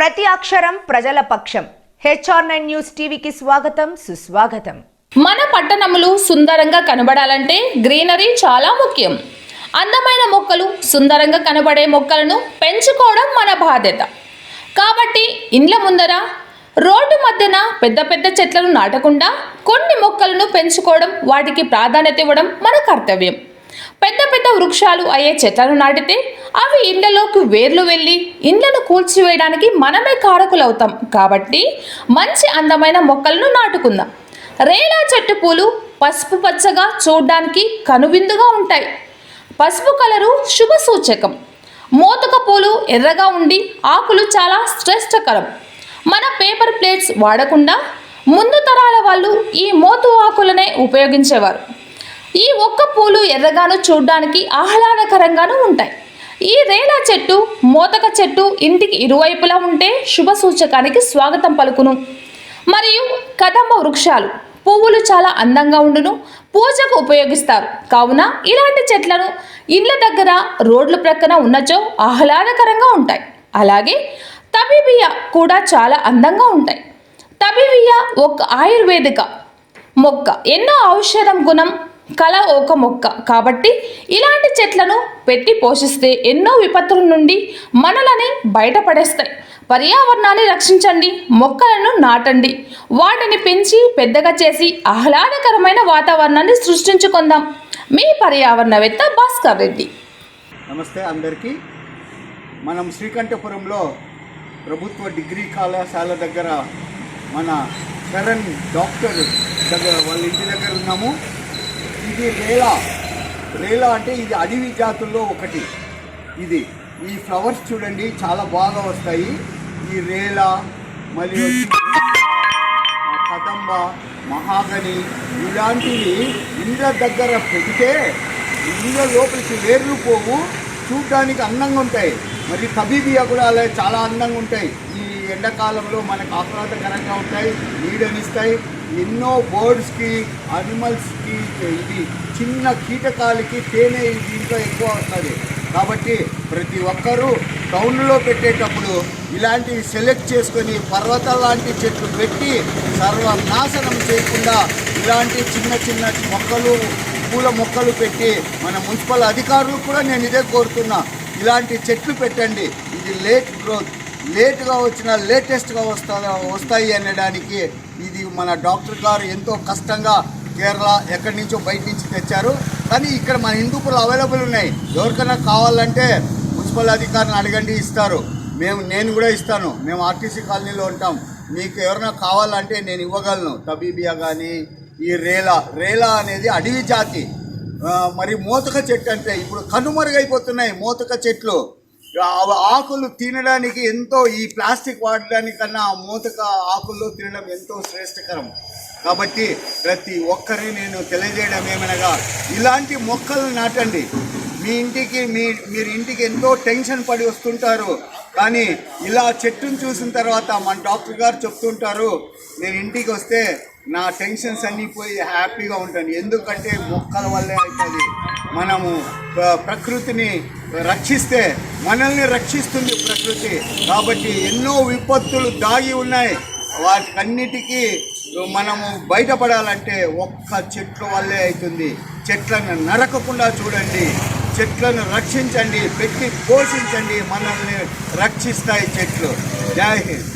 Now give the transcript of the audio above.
ప్రతి అక్షరం ప్రజల పక్షం. HR9 న్యూస్ టీవీకి స్వాగతం, సుస్వాగతం. మన పట్టణములు సుందరంగా కనబడాలంటే గ్రీనరీ చాలా ముఖ్యం. అందమైన మొక్కలు, సుందరంగా కనబడే మొక్కలను పెంచుకోవడం మన బాధ్యత. కాబట్టి ఇండ్ల ముందర, రోడ్డు మధ్యన పెద్ద పెద్ద చెట్లను నాటకుండా కొన్ని మొక్కలను పెంచుకోవడం, వాటికి ప్రాధాన్యత ఇవ్వడం మన కర్తవ్యం. పెద్ద పెద్ద వృక్షాలు అయ్యే చెట్లను నాటితే అవి ఇళ్లలోకి వేర్లు వెళ్ళి ఇండ్లను కూల్చివేయడానికి మనమే కారకులవుతాం. కాబట్టి మంచి అందమైన మొక్కలను నాటుకుందాం. రేలా చెట్టు పూలు పసుపు పచ్చగా చూడడానికి కనువిందుగా ఉంటాయి. పసుపు కలరు శుభ సూచకం. మోతుక పూలు ఎర్రగా ఉండి ఆకులు చాలా శ్రేష్టకరం. మన పేపర్ ప్లేట్స్ వాడకుండా ముందు తరాల వాళ్ళు ఈ మోతు ఆకులనే ఉపయోగించేవారు. ఈ ఒక్క పూలు ఎర్రగాను చూడడానికి ఆహ్లాదకరంగానూ ఉంటాయి. ఈ రేలా చెట్టు, మోతక చెట్టు ఇంటికి ఇరువైపులా ఉంటే శుభ సూచకానికి స్వాగతం పలుకును. మరియు కదంబ వృక్షాలు పువ్వులు చాలా అందంగా ఉండును, పూజకు ఉపయోగిస్తారు. కావున ఇలాంటి చెట్లను ఇళ్ళ దగ్గర, రోడ్ల ప్రక్కన ఉన్నచో ఆహ్లాదకరంగా ఉంటాయి. అలాగే తబిబియా కూడా చాలా అందంగా ఉంటాయి. తబిబియా ఒక ఆయుర్వేదిక మొక్క, ఎన్నో ఔషధం గుణం కల ఒక మొక్క. కాబట్టి ఇలాంటి చెట్లను పెట్టి పోషిస్తే ఎన్నో విపత్తుల నుండి మనలని బయటపడేస్తాయి. పర్యావరణాన్ని రక్షించండి, మొక్కలను నాటండి, వాటిని పెంచి పెద్దగా చేసి ఆహ్లాదకరమైన వాతావరణాన్ని సృష్టించుకుందాం. మీ పర్యావరణవేత్త భాస్కర్ రెడ్డి. నమస్తే అందరికీ. మనం శ్రీకంఠపురంలో ప్రభుత్వ డిగ్రీ కళాశాల దగ్గర మన కరణ్ డాక్టర్ దగ్గర వాళ్ళ ఇంటి దగ్గర ఉన్నాము. ఇది రేలా అంటే ఇది అడవి జాతుల్లో ఒకటి. ఈ ఫ్లవర్స్ చూడండి చాలా బాగా వస్తాయి. ఈ రేలా మరియు కదంబ, మహాగని ఇలాంటివి ఇండ్ల దగ్గర పెడితే ఇండ్ల లోపలికి వేర్లు పోవు, చూడడానికి అందంగా ఉంటాయి. మరి తబీబియా కూడా అలా చాలా అందంగా ఉంటాయి. ఈ ఎండాకాలంలో మనకు ఆహ్లాదకరంగా ఉంటాయి, నీడనిస్తాయి. ఎన్నో బర్డ్స్కి, అనిమల్స్కి, ఇది చిన్న కీటకాలకి తేనె దీంట్లో ఎక్కువ వస్తుంది. కాబట్టి ప్రతి ఒక్కరూ టౌన్లో పెట్టేటప్పుడు ఇలాంటివి సెలెక్ట్ చేసుకొని పర్వతాల లాంటి చెట్లు పెట్టి సర్వనాశనం చేయకుండా ఇలాంటి చిన్న చిన్న మొక్కలు, పూల మొక్కలు పెట్టి మన మున్సిపల్ అధికారులు కూడా నేను ఇదే కోరుతున్నా, ఇలాంటి చెట్లు పెట్టండి. ఇది లేట్గా వచ్చిన లేటెస్ట్గా వస్తాయి అనడానికి ఇది మన డాక్టర్ గారు ఎంతో కష్టంగా కేరళ ఎక్కడి నుంచో బయట నుంచి తెచ్చారు. కానీ ఇక్కడ మన హిందూపురం అవైలబుల్ ఉన్నాయి. ఎవరికైనా కావాలంటే మున్సిపల్ అధికారిని అడగండి, ఇస్తారు. నేను కూడా ఇస్తాను. మేము ఆర్టీసీ కాలనీలో ఉంటాం. మీకు ఎవరైనా కావాలంటే నేను ఇవ్వగలను. తబీబియా కానీ ఈ రేలా అనేది అడవి జాతి. మరి మోతక చెట్టు అంటే ఇప్పుడు కనుమరుగైపోతున్నాయి మోతక చెట్లు. ఆకులు తినడానికి ఎంతో, ఈ ప్లాస్టిక్ వాడడానికన్నా మోతక ఆకుల్లో తినడం ఎంతో శ్రేష్టకరం. కాబట్టి ప్రతి ఒక్కరిని నేను తెలియజేయడం ఏమనగా ఇలాంటి మొక్కలు నాటండి. మీరు ఇంటికి ఎంతో టెన్షన్ పడి వస్తుంటారు. కానీ ఇలా చెట్టును చూసిన తర్వాత మన డాక్టర్ గారు చెప్తుంటారు, నేను ఇంటికి వస్తే నా టెన్షన్స్ అన్నీ పోయి హ్యాపీగా ఉంటాను. ఎందుకంటే మొక్కల వల్లే అవుతుంది. మనము ప్రకృతిని రక్షిస్తే మనల్ని రక్షిస్తుంది ప్రకృతి. కాబట్టి ఎన్నో విపత్తులు దాగి ఉన్నాయి. వాటికన్నిటికీ మనము బయటపడాలంటే ఒక్క చెట్ల వల్లే అవుతుంది. చెట్లను నరకకుండా చూడండి, చెట్లను రక్షించండి, పెట్టి పోషించండి, మనల్ని రక్షిస్తాయి చెట్లు. జై హింద్.